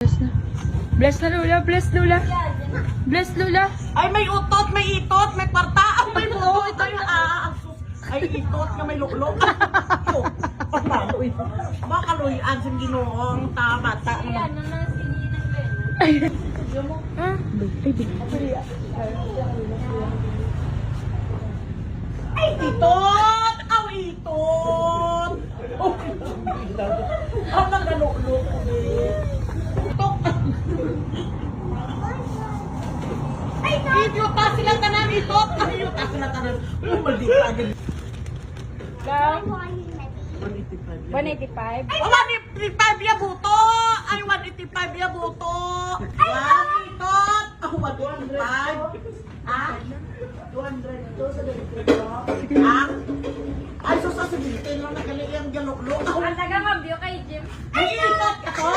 Bless na. Bless na, Lola. Bless, Lola. Bless, Lola. Ay, may utot, may itot, may kwarta. May buo. Ito yung ay, itot nga may luklok. Pamalo ito. Baka luyan sa ginoong bata. Ay, itot! Aw, itot! Ang nagaluklok. Itot! Ay, itot pa sila tanan, itot! Ay, itot pa sila tanan. Ay, maldita agad. 185. 185 ya buto! Ay, 185 ya buto! Wow, itot! Oh, 185! Ah? 200 to sa dito. Ah? Ay, so sa sabihin lang nagaling yung galuklok. Ang taga-mabyo kay Jim. Ay, itot! Ito!